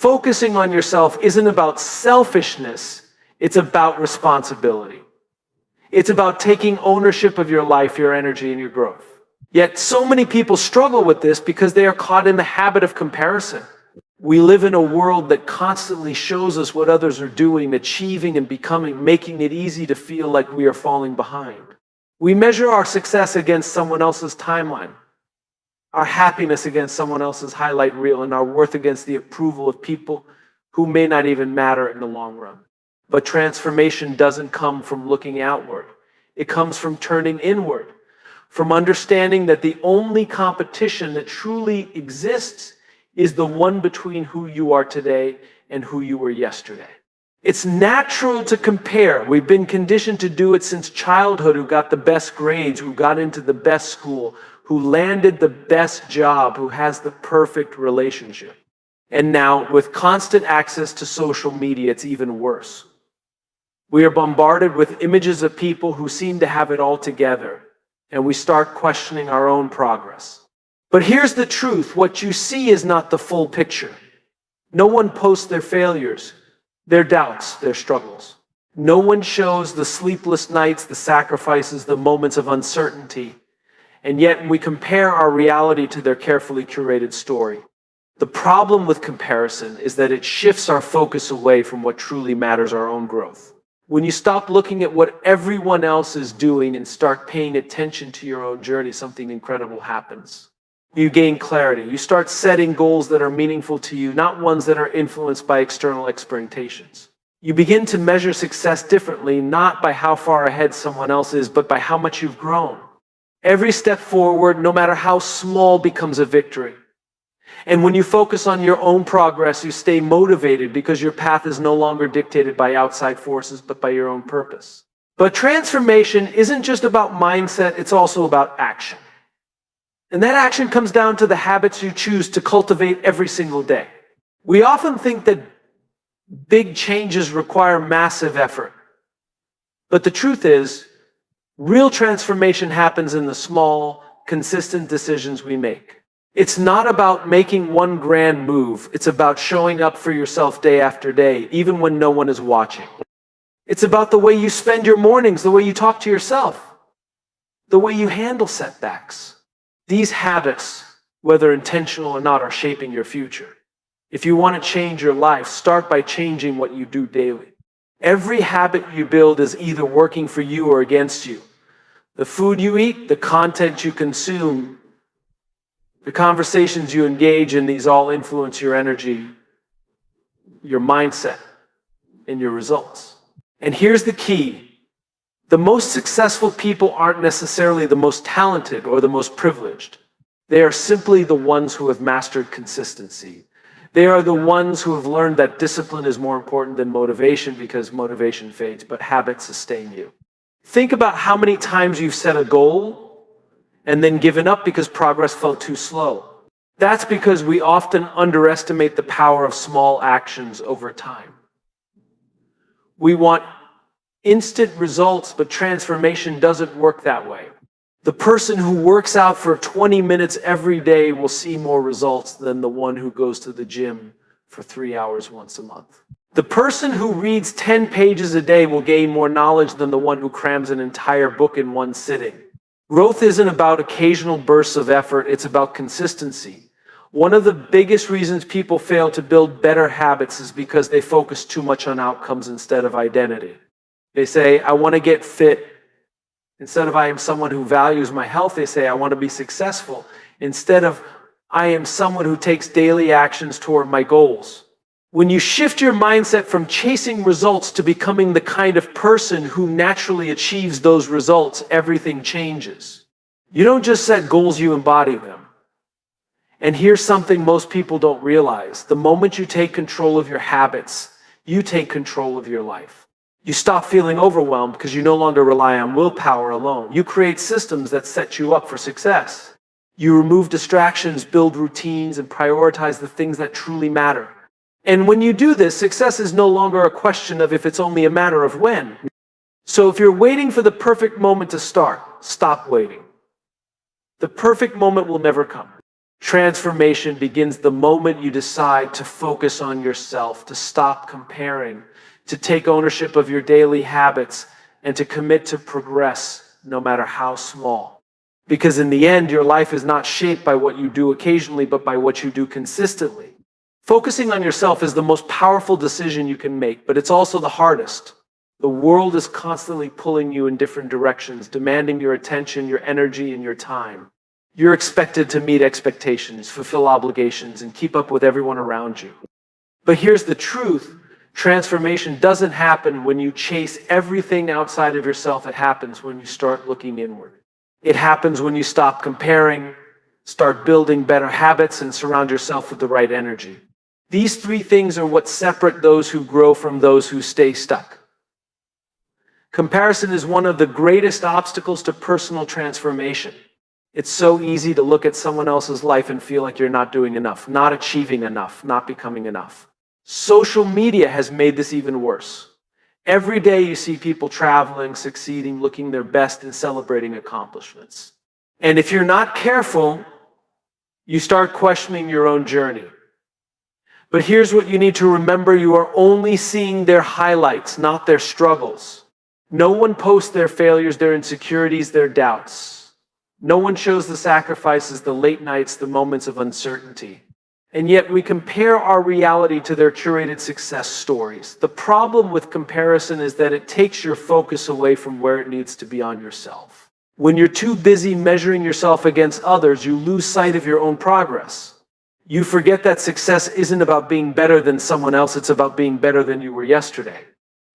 Focusing on yourself isn't about selfishness, it's about responsibility. It's about taking ownership of your life, your energy, and your growth. Yet so many people struggle with this because they are caught in the habit of comparison. We live in a world that constantly shows us what others are doing, achieving, and becoming, making it easy to feel like we are falling behind. We measure our success against someone else's timeline, our happiness against someone else's highlight reel, and our worth against the approval of people who may not even matter in the long run. But transformation doesn't come from looking outward. It comes from turning inward, from understanding that the only competition that truly exists is the one between who you are today and who you were yesterday. It's natural to compare. We've been conditioned to do it since childhood, who got the best grades, who got into the best school, who landed the best job, who has the perfect relationship. And now, with constant access to social media, it's even worse. We are bombarded with images of people who seem to have it all together, and we start questioning our own progress. But here's the truth. What you see is not the full picture. No one posts their failures, their doubts, their struggles. No one shows the sleepless nights, the sacrifices, the moments of uncertainty. And yet we compare our reality to their carefully curated story. The problem with comparison is that it shifts our focus away from what truly matters, our own growth. When you stop looking at what everyone else is doing and start paying attention to your own journey, something incredible happens. You gain clarity. You start setting goals that are meaningful to you, not ones that are influenced by external expectations. You begin to measure success differently, not by how far ahead someone else is, but by how much you've grown. Every step forward, no matter how small, becomes a victory. And when you focus on your own progress, you stay motivated because your path is no longer dictated by outside forces, but by your own purpose. But transformation isn't just about mindset, it's also about action. And that action comes down to the habits you choose to cultivate every single day. We often think that big changes require massive effort. But the truth is, real transformation happens in the small, consistent decisions we make. It's not about making one grand move. It's about showing up for yourself day after day, even when no one is watching. It's about the way you spend your mornings, the way you talk to yourself, the way you handle setbacks. These habits, whether intentional or not, are shaping your future. If you want to change your life, start by changing what you do daily. Every habit you build is either working for you or against you. The food you eat, the content you consume, the conversations you engage in, these all influence your energy, your mindset, and your results. And here's the key. The most successful people aren't necessarily the most talented or the most privileged. They are simply the ones who have mastered consistency. They are the ones who have learned that discipline is more important than motivation, because motivation fades, but habits sustain you. Think about how many times you've set a goal and then given up because progress felt too slow. That's because we often underestimate the power of small actions over time. We want instant results, but transformation doesn't work that way. The person who works out for 20 minutes every day will see more results than the one who goes to the gym for 3 hours once a month. The person who reads 10 pages a day will gain more knowledge than the one who crams an entire book in one sitting. Growth isn't about occasional bursts of effort, it's about consistency. One of the biggest reasons people fail to build better habits is because they focus too much on outcomes instead of identity. They say, I want to get fit. Instead of I am someone who values my health, they say, I want to be successful. Instead of I am someone who takes daily actions toward my goals. When you shift your mindset from chasing results to becoming the kind of person who naturally achieves those results, everything changes. You don't just set goals, you embody them. And here's something most people don't realize. The moment you take control of your habits, you take control of your life. You stop feeling overwhelmed because you no longer rely on willpower alone. You create systems that set you up for success. You remove distractions, build routines, and prioritize the things that truly matter. And when you do this, success is no longer a question of if, it's only a matter of when. So if you're waiting for the perfect moment to start, stop waiting. The perfect moment will never come. Transformation begins the moment you decide to focus on yourself, to stop comparing, to take ownership of your daily habits, and to commit to progress, no matter how small. Because in the end, your life is not shaped by what you do occasionally, but by what you do consistently. Focusing on yourself is the most powerful decision you can make, but it's also the hardest. The world is constantly pulling you in different directions, demanding your attention, your energy, and your time. You're expected to meet expectations, fulfill obligations, and keep up with everyone around you. But here's the truth. Transformation doesn't happen when you chase everything outside of yourself. It happens when you start looking inward. It happens when you stop comparing, start building better habits, and surround yourself with the right energy. These three things are what separate those who grow from those who stay stuck. Comparison is one of the greatest obstacles to personal transformation. It's so easy to look at someone else's life and feel like you're not doing enough, not achieving enough, not becoming enough. Social media has made this even worse. Every day you see people traveling, succeeding, looking their best, and celebrating accomplishments. And if you're not careful, you start questioning your own journey. But here's what you need to remember. You are only seeing their highlights, not their struggles. No one posts their failures, their insecurities, their doubts. No one shows the sacrifices, the late nights, the moments of uncertainty. And yet we compare our reality to their curated success stories. The problem with comparison is that it takes your focus away from where it needs to be on yourself. When you're too busy measuring yourself against others, you lose sight of your own progress. You forget that success isn't about being better than someone else, it's about being better than you were yesterday.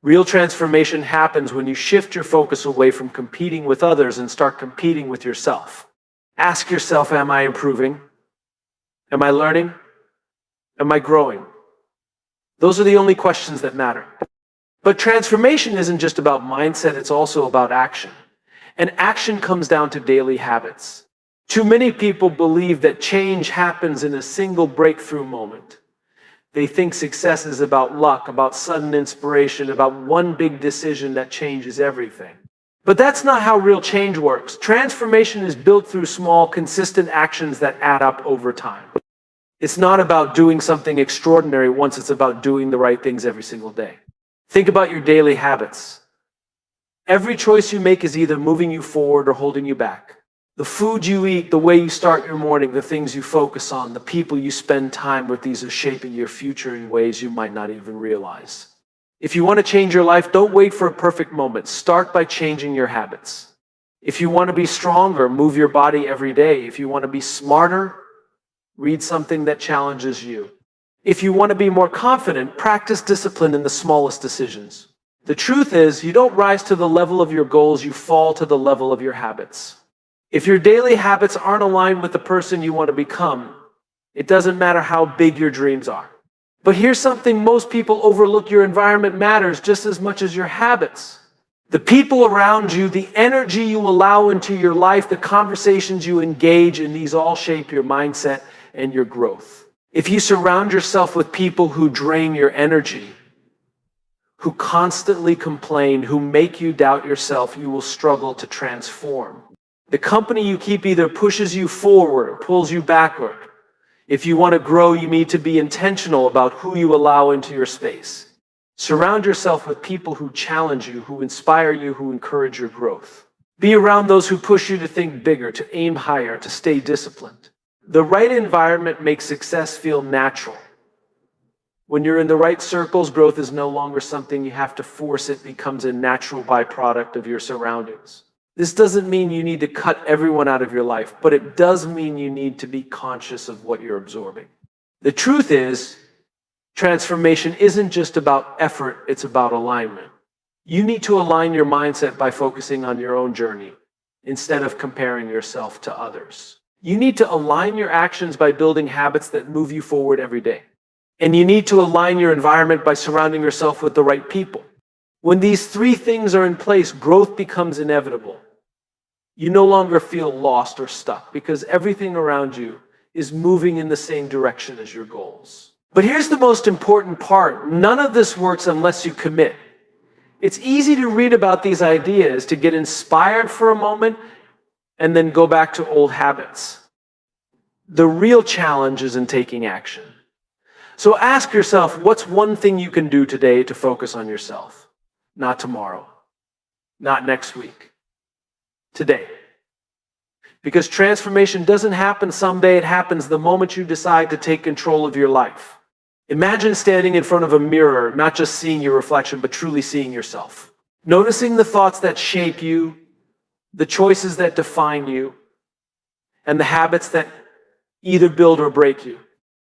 Real transformation happens when you shift your focus away from competing with others and start competing with yourself. Ask yourself, am I improving? Am I learning? Am I growing? Those are the only questions that matter. But transformation isn't just about mindset, it's also about action. And action comes down to daily habits. Too many people believe that change happens in a single breakthrough moment. They think success is about luck, about sudden inspiration, about one big decision that changes everything. But that's not how real change works. Transformation is built through small, consistent actions that add up over time. It's not about doing something extraordinary once, it's about doing the right things every single day. Think about your daily habits. Every choice you make is either moving you forward or holding you back. The food you eat, the way you start your morning, the things you focus on, the people you spend time with, these are shaping your future in ways you might not even realize. If you want to change your life, don't wait for a perfect moment. Start by changing your habits. If you want to be stronger, move your body every day. If you want to be smarter, read something that challenges you. If you want to be more confident, practice discipline in the smallest decisions. The truth is, you don't rise to the level of your goals, you fall to the level of your habits. If your daily habits aren't aligned with the person you want to become, it doesn't matter how big your dreams are. But here's something most people overlook: your environment matters just as much as your habits. The people around you, the energy you allow into your life, the conversations you engage in, these all shape your mindset and your growth. If you surround yourself with people who drain your energy, who constantly complain, who make you doubt yourself, you will struggle to transform. The company you keep either pushes you forward or pulls you backward. If you want to grow, you need to be intentional about who you allow into your space. Surround yourself with people who challenge you, who inspire you, who encourage your growth. Be around those who push you to think bigger, to aim higher, to stay disciplined. The right environment makes success feel natural. When you're in the right circles, growth is no longer something you have to force. It becomes a natural byproduct of your surroundings. This doesn't mean you need to cut everyone out of your life, but it does mean you need to be conscious of what you're absorbing. The truth is, transformation isn't just about effort, it's about alignment. You need to align your mindset by focusing on your own journey instead of comparing yourself to others. You need to align your actions by building habits that move you forward every day. And you need to align your environment by surrounding yourself with the right people. When these three things are in place, growth becomes inevitable. You no longer feel lost or stuck because everything around you is moving in the same direction as your goals. But here's the most important part. None of this works unless you commit. It's easy to read about these ideas, to get inspired for a moment, and then go back to old habits. The real challenge is in taking action. So ask yourself, what's one thing you can do today to focus on yourself? Not tomorrow, not next week, today. Because transformation doesn't happen someday, it happens the moment you decide to take control of your life. Imagine standing in front of a mirror, not just seeing your reflection, but truly seeing yourself. Noticing the thoughts that shape you, the choices that define you, and the habits that either build or break you.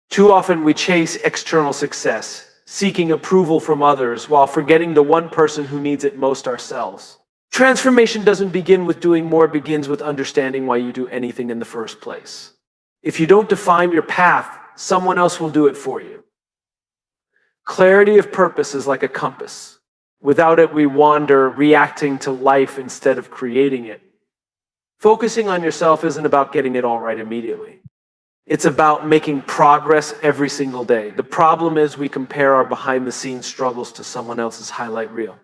Too often we chase external success, seeking approval from others while forgetting the one person who needs it most, ourselves. Transformation doesn't begin with doing more, it begins with understanding why you do anything in the first place. If you don't define your path, someone else will do it for you. Clarity of purpose is like a compass. Without it, we wander, reacting to life instead of creating it. Focusing on yourself isn't about getting it all right immediately. It's about making progress every single day. The problem is we compare our behind-the-scenes struggles to someone else's highlight reel.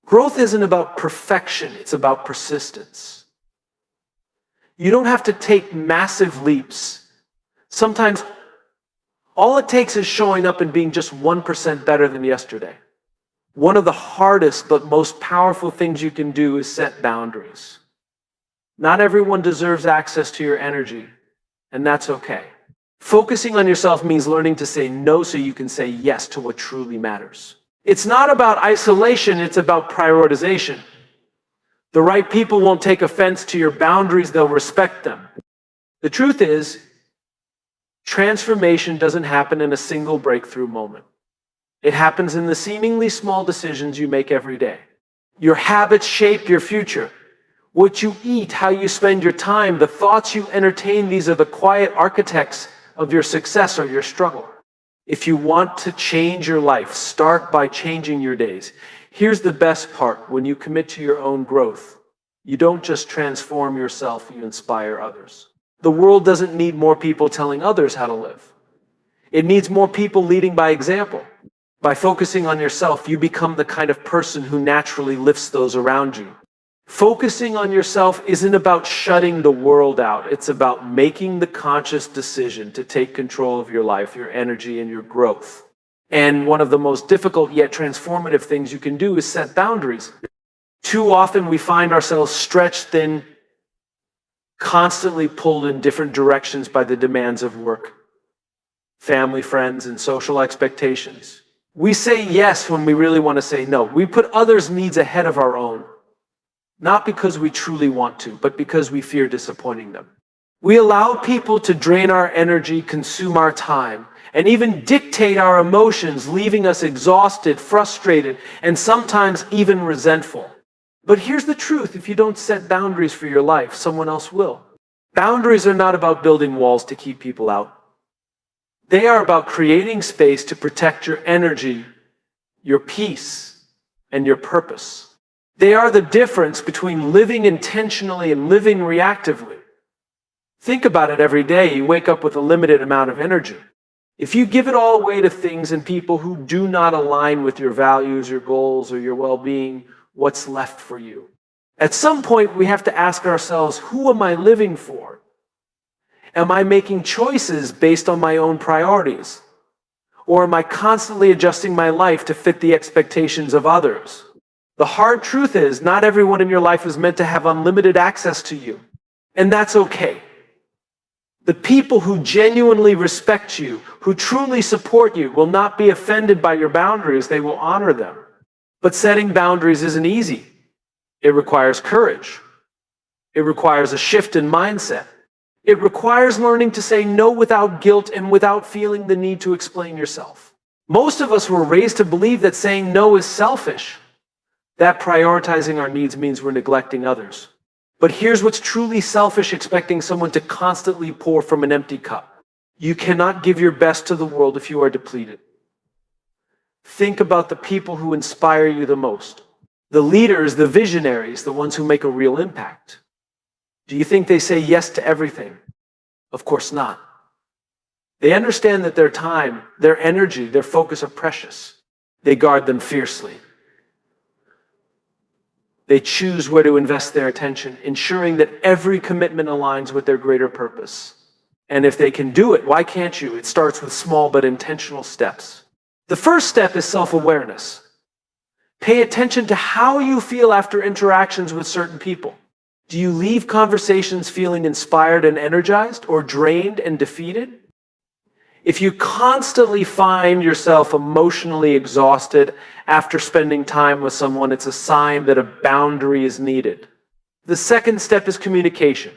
Growth isn't about perfection, it's about persistence. You don't have to take massive leaps. Sometimes all it takes is showing up and being just 1% better than yesterday. One of the hardest but most powerful things you can do is set boundaries. Not everyone deserves access to your energy, and that's okay. Focusing on yourself means learning to say no so you can say yes to what truly matters. It's not about isolation, it's about prioritization. The right people won't take offense to your boundaries, they'll respect them. The truth is, transformation doesn't happen in a single breakthrough moment. It happens in the seemingly small decisions you make every day. Your habits shape your future. What you eat, how you spend your time, the thoughts you entertain, these are the quiet architects of your success or your struggle. If you want to change your life, start by changing your days. Here's the best part: when you commit to your own growth, you don't just transform yourself, you inspire others. The world doesn't need more people telling others how to live. It needs more people leading by example. By focusing on yourself, you become the kind of person who naturally lifts those around you. Focusing on yourself isn't about shutting the world out. It's about making the conscious decision to take control of your life, your energy, and your growth. And one of the most difficult yet transformative things you can do is set boundaries. Too often we find ourselves stretched thin, constantly pulled in different directions by the demands of work, family, friends, and social expectations. We say yes when we really want to say no. We put others' needs ahead of our own. Not because we truly want to, but because we fear disappointing them. We allow people to drain our energy, consume our time, and even dictate our emotions, leaving us exhausted, frustrated, and sometimes even resentful. But here's the truth: if you don't set boundaries for your life, someone else will. Boundaries are not about building walls to keep people out. They are about creating space to protect your energy, your peace, and your purpose. They are the difference between living intentionally and living reactively. Think about it every day. You wake up with a limited amount of energy. If you give it all away to things and people who do not align with your values, your goals, or your well-being, what's left for you? At some point, we have to ask ourselves, who am I living for? Am I making choices based on my own priorities? Or am I constantly adjusting my life to fit the expectations of others? The hard truth is, not everyone in your life is meant to have unlimited access to you. And that's okay. The people who genuinely respect you, who truly support you, will not be offended by your boundaries. They will honor them. But setting boundaries isn't easy. It requires courage. It requires a shift in mindset. It requires learning to say no without guilt and without feeling the need to explain yourself. Most of us were raised to believe that saying no is selfish. That prioritizing our needs means we're neglecting others. But here's what's truly selfish: expecting someone to constantly pour from an empty cup. You cannot give your best to the world if you are depleted. Think about the people who inspire you the most. The leaders, the visionaries, the ones who make a real impact. Do you think they say yes to everything? Of course not. They understand that their time, their energy, their focus are precious. They guard them fiercely. They choose where to invest their attention, ensuring that every commitment aligns with their greater purpose. And if they can do it, why can't you? It starts with small but intentional steps. The first step is self-awareness. Pay attention to how you feel after interactions with certain people. Do you leave conversations feeling inspired and energized, or drained and defeated? If you constantly find yourself emotionally exhausted after spending time with someone, it's a sign that a boundary is needed. The second step is communication.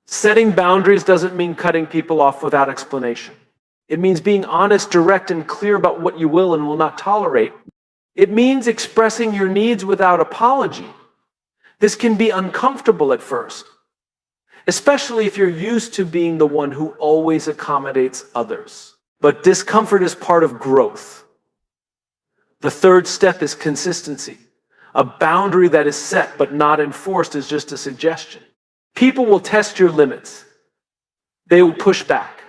Setting boundaries doesn't mean cutting people off without explanation. It means being honest, direct, and clear about what you will and will not tolerate. It means expressing your needs without apology. This can be uncomfortable at first, especially if you're used to being the one who always accommodates others. But discomfort is part of growth. The third step is consistency. A boundary that is set but not enforced is just a suggestion. People will test your limits. They will push back.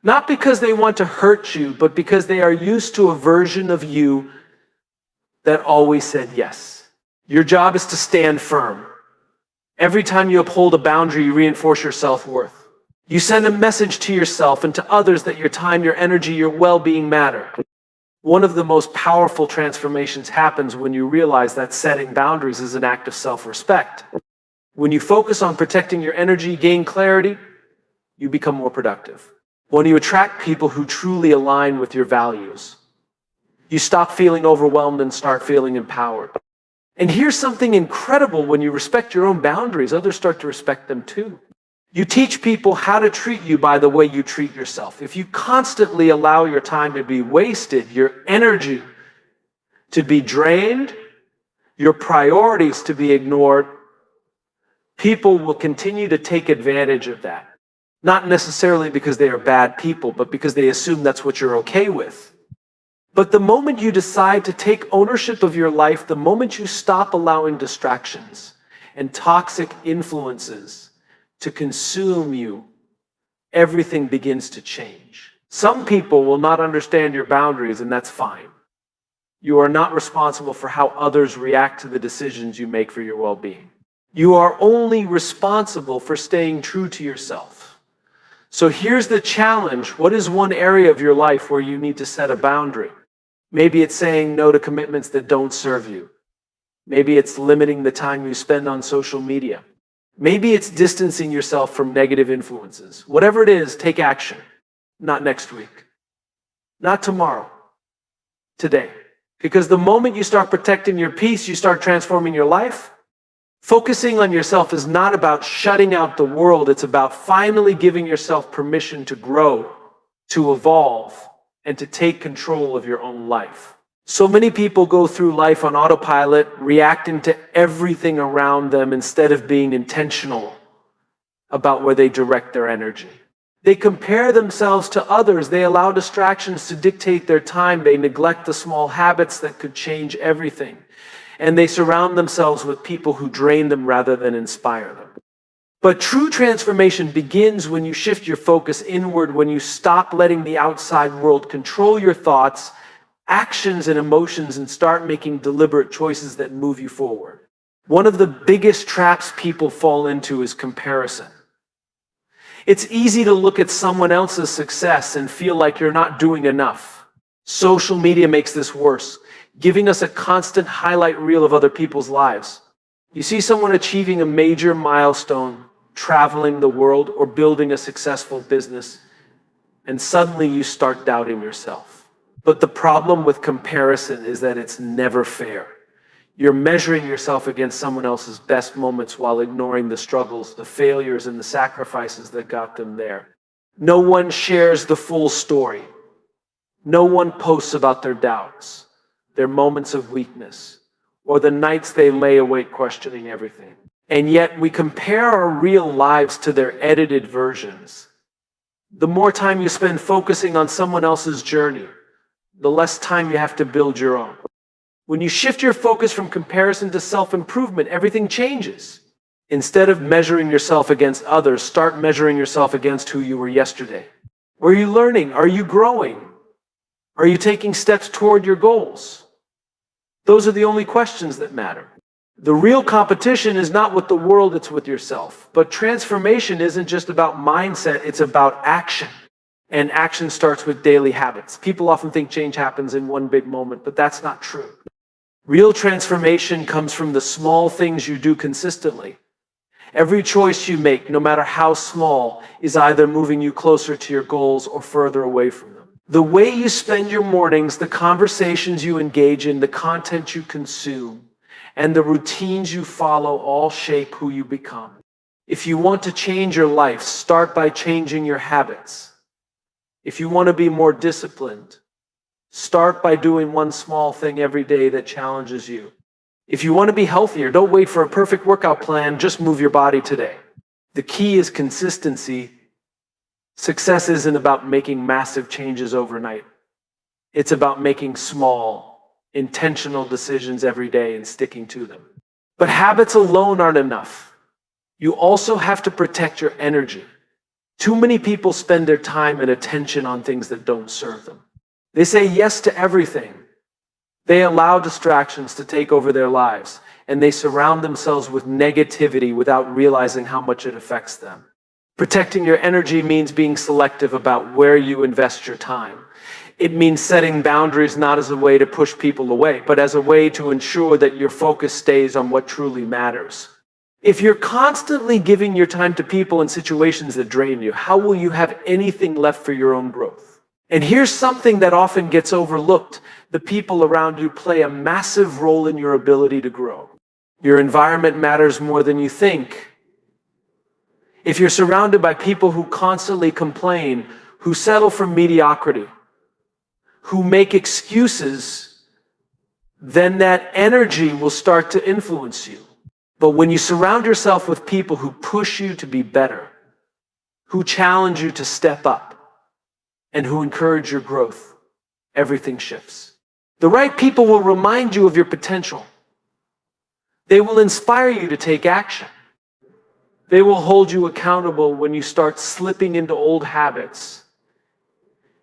Not because they want to hurt you, but because they are used to a version of you that always said yes. Your job is to stand firm. Every time you uphold a boundary, you reinforce your self-worth. You send a message to yourself and to others that your time, your energy, your well-being matter. One of the most powerful transformations happens when you realize that setting boundaries is an act of self-respect. When you focus on protecting your energy, gain clarity, you become more productive. When you attract people who truly align with your values, you stop feeling overwhelmed and start feeling empowered. And here's something incredible: when you respect your own boundaries, others start to respect them too. You teach people how to treat you by the way you treat yourself. If you constantly allow your time to be wasted, your energy to be drained, your priorities to be ignored, people will continue to take advantage of that. Not necessarily because they are bad people, but because they assume that's what you're okay with. But the moment you decide to take ownership of your life, the moment you stop allowing distractions and toxic influences to consume you, everything begins to change. Some people will not understand your boundaries, and that's fine. You are not responsible for how others react to the decisions you make for your well-being. You are only responsible for staying true to yourself. So here's the challenge. What is one area of your life where you need to set a boundary? Maybe it's saying no to commitments that don't serve you. Maybe it's limiting the time you spend on social media. Maybe it's distancing yourself from negative influences. Whatever it is, take action. Not next week. Not tomorrow. Today. Because the moment you start protecting your peace, you start transforming your life. Focusing on yourself is not about shutting out the world. It's about finally giving yourself permission to grow, to evolve, and to take control of your own life. So many people go through life on autopilot, reacting to everything around them instead of being intentional about where they direct their energy. They compare themselves to others. They allow distractions to dictate their time. They neglect the small habits that could change everything. And they surround themselves with people who drain them rather than inspire them. But true transformation begins when you shift your focus inward, when you stop letting the outside world control your thoughts, actions, and emotions, and start making deliberate choices that move you forward. One of the biggest traps people fall into is comparison. It's easy to look at someone else's success and feel like you're not doing enough. Social media makes this worse, giving us a constant highlight reel of other people's lives. You see someone achieving a major milestone, traveling the world, or building a successful business, and suddenly you start doubting yourself. But the problem with comparison is that it's never fair. You're measuring yourself against someone else's best moments while ignoring the struggles, the failures, and the sacrifices that got them there. No one shares the full story. No one posts about their doubts, their moments of weakness, or the nights they lay awake questioning everything. And yet we compare our real lives to their edited versions. The more time you spend focusing on someone else's journey, the less time you have to build your own. When you shift your focus from comparison to self-improvement, everything changes. Instead of measuring yourself against others, start measuring yourself against who you were yesterday. Are you learning? Are you growing? Are you taking steps toward your goals? Those are the only questions that matter. The real competition is not with the world, it's with yourself. But transformation isn't just about mindset, it's about action. And action starts with daily habits. People often think change happens in one big moment, but that's not true. Real transformation comes from the small things you do consistently. Every choice you make, no matter how small, is either moving you closer to your goals or further away from them. The way you spend your mornings, the conversations you engage in, the content you consume, and the routines you follow all shape who you become. If you want to change your life, start by changing your habits. If you want to be more disciplined, start by doing one small thing every day that challenges you. If you want to be healthier, don't wait for a perfect workout plan, just move your body today. The key is consistency. Success isn't about making massive changes overnight. It's about making small, intentional decisions every day and sticking to them. But habits alone aren't enough. You also have to protect your energy. Too many people spend their time and attention on things that don't serve them. They say yes to everything. They allow distractions to take over their lives, and they surround themselves with negativity without realizing how much it affects them. Protecting your energy means being selective about where you invest your time. It means setting boundaries not as a way to push people away, but as a way to ensure that your focus stays on what truly matters. If you're constantly giving your time to people and situations that drain you, how will you have anything left for your own growth? And here's something that often gets overlooked. The people around you play a massive role in your ability to grow. Your environment matters more than you think. If you're surrounded by people who constantly complain, who settle for mediocrity, who make excuses, then that energy will start to influence you. But when you surround yourself with people who push you to be better, who challenge you to step up, and who encourage your growth, everything shifts. The right people will remind you of your potential. They will inspire you to take action. They will hold you accountable when you start slipping into old habits.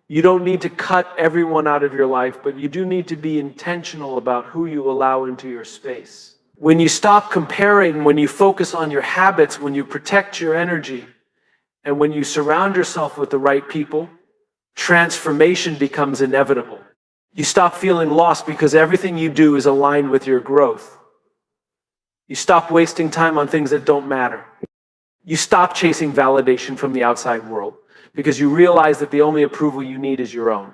You don't need to cut everyone out of your life, but you do need to be intentional about who you allow into your space. When you stop comparing, when you focus on your habits, when you protect your energy, and when you surround yourself with the right people, transformation becomes inevitable. You stop feeling lost because everything you do is aligned with your growth. You stop wasting time on things that don't matter. You stop chasing validation from the outside world because you realize that the only approval you need is your own.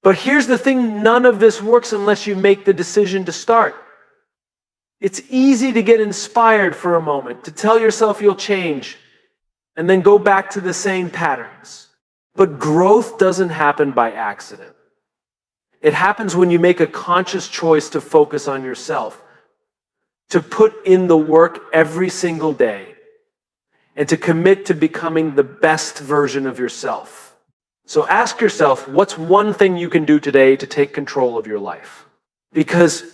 But here's the thing, none of this works unless you make the decision to start. It's easy to get inspired for a moment, to tell yourself you'll change, and then go back to the same patterns. But growth doesn't happen by accident. It happens when you make a conscious choice to focus on yourself, to put in the work every single day, and to commit to becoming the best version of yourself. So ask yourself, what's one thing you can do today to take control of your life? Because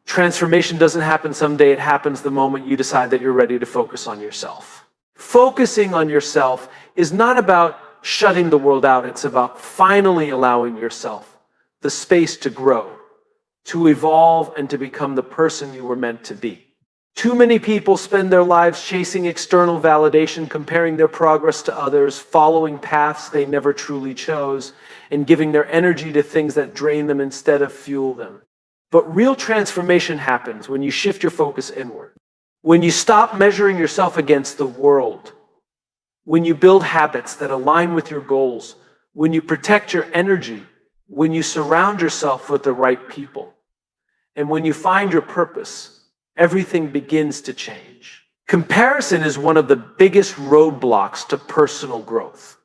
transformation doesn't happen someday, it happens the moment you decide that you're ready to focus on yourself. Focusing on yourself is not about shutting the world out, it's about finally allowing yourself the space to grow, to evolve, and to become the person you were meant to be. Too many people spend their lives chasing external validation, comparing their progress to others, following paths they never truly chose, and giving their energy to things that drain them instead of fuel them. But real transformation happens when you shift your focus inward. When you stop measuring yourself against the world. When you build habits that align with your goals. When you protect your energy. When you surround yourself with the right people. And when you find your purpose, everything begins to change. Comparison is one of the biggest roadblocks to personal growth.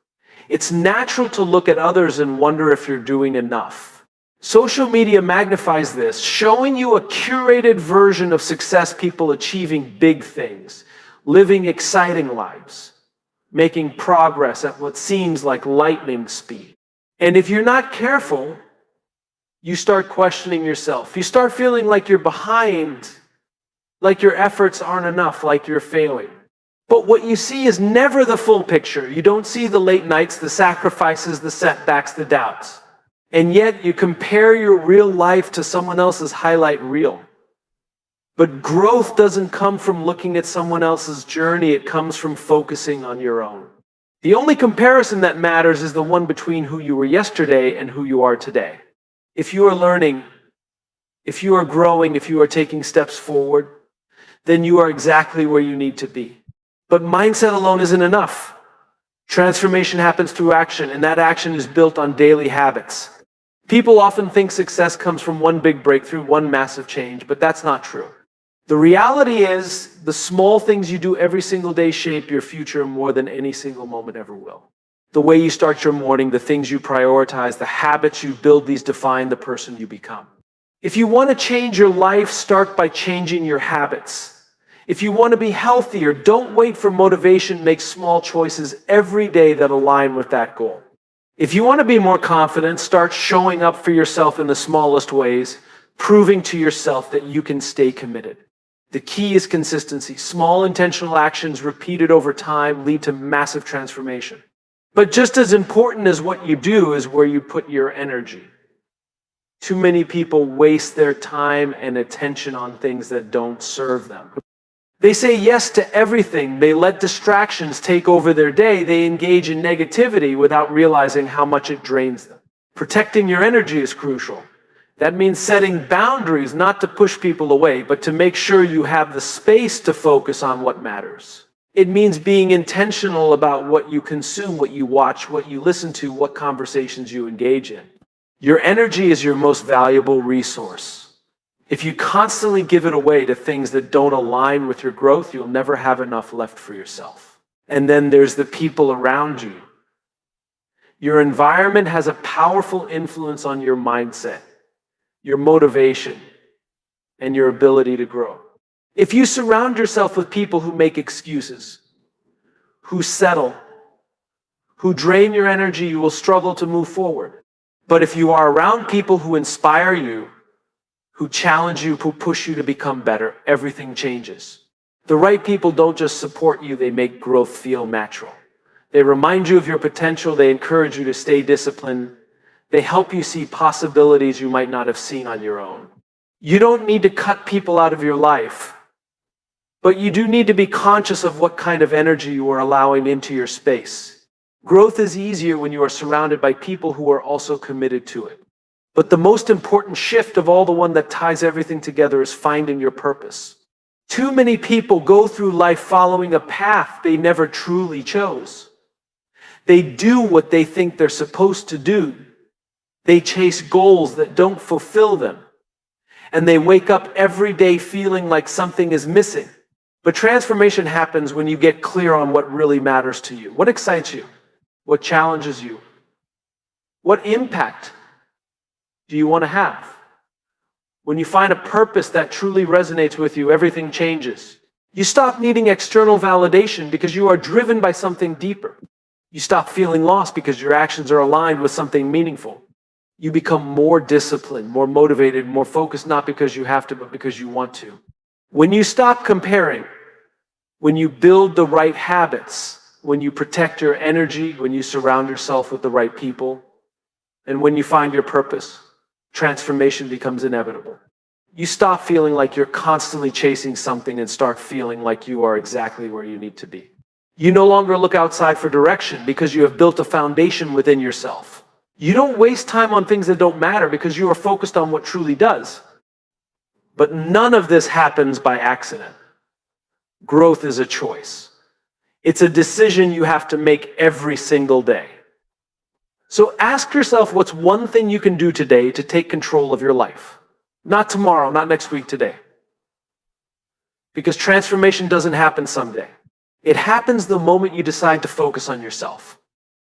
It's natural to look at others and wonder if you're doing enough. Social media magnifies this, showing you a curated version of success, people achieving big things, living exciting lives, making progress at what seems like lightning speed. And if you're not careful, you start questioning yourself. You start feeling like you're behind, like your efforts aren't enough, like you're failing. But what you see is never the full picture. You don't see the late nights, the sacrifices, the setbacks, the doubts. And yet you compare your real life to someone else's highlight reel. But growth doesn't come from looking at someone else's journey. It comes from focusing on your own. The only comparison that matters is the one between who you were yesterday and who you are today. If you are learning, if you are growing, if you are taking steps forward, then you are exactly where you need to be. But mindset alone isn't enough. Transformation happens through action, and that action is built on daily habits. People often think success comes from one big breakthrough, one massive change, but that's not true. The reality is, the small things you do every single day shape your future more than any single moment ever will. The way you start your morning, the things you prioritize, the habits you build, these define the person you become. If you want to change your life, start by changing your habits. If you want to be healthier, don't wait for motivation. Make small choices every day that align with that goal. If you want to be more confident, start showing up for yourself in the smallest ways, proving to yourself that you can stay committed. The key is consistency. Small intentional actions repeated over time lead to massive transformation. But just as important as what you do is where you put your energy. Too many people waste their time and attention on things that don't serve them. They say yes to everything. They let distractions take over their day. They engage in negativity without realizing how much it drains them. Protecting your energy is crucial. That means setting boundaries, not to push people away, but to make sure you have the space to focus on what matters. It means being intentional about what you consume, what you watch, what you listen to, what conversations you engage in. Your energy is your most valuable resource. If you constantly give it away to things that don't align with your growth, you'll never have enough left for yourself. And then there's the people around you. Your environment has a powerful influence on your mindset, your motivation, and your ability to grow. If you surround yourself with people who make excuses, who settle, who drain your energy, you will struggle to move forward. But if you are around people who inspire you, who challenge you, who push you to become better, everything changes. The right people don't just support you, they make growth feel natural. They remind you of your potential, they encourage you to stay disciplined, they help you see possibilities you might not have seen on your own. You don't need to cut people out of your life, but you do need to be conscious of what kind of energy you are allowing into your space. Growth is easier when you are surrounded by people who are also committed to it. But the most important shift of all, the one that ties everything together, is finding your purpose. Too many people go through life following a path they never truly chose. They do what they think they're supposed to do. They chase goals that don't fulfill them. And they wake up every day feeling like something is missing. But transformation happens when you get clear on what really matters to you. What excites you? What challenges you? What impact do you want to have? When you find a purpose that truly resonates with you, everything changes. You stop needing external validation because you are driven by something deeper. You stop feeling lost because your actions are aligned with something meaningful. You become more disciplined, more motivated, more focused, not because you have to, but because you want to. When you stop comparing, when you build the right habits, when you protect your energy, when you surround yourself with the right people, and when you find your purpose, transformation becomes inevitable. You stop feeling like you're constantly chasing something and start feeling like you are exactly where you need to be. You no longer look outside for direction because you have built a foundation within yourself. You don't waste time on things that don't matter because you are focused on what truly does. But none of this happens by accident. Growth is a choice. It's a decision you have to make every single day. So ask yourself, what's one thing you can do today to take control of your life? Not tomorrow, not next week, today. Because transformation doesn't happen someday. It happens the moment you decide to focus on yourself.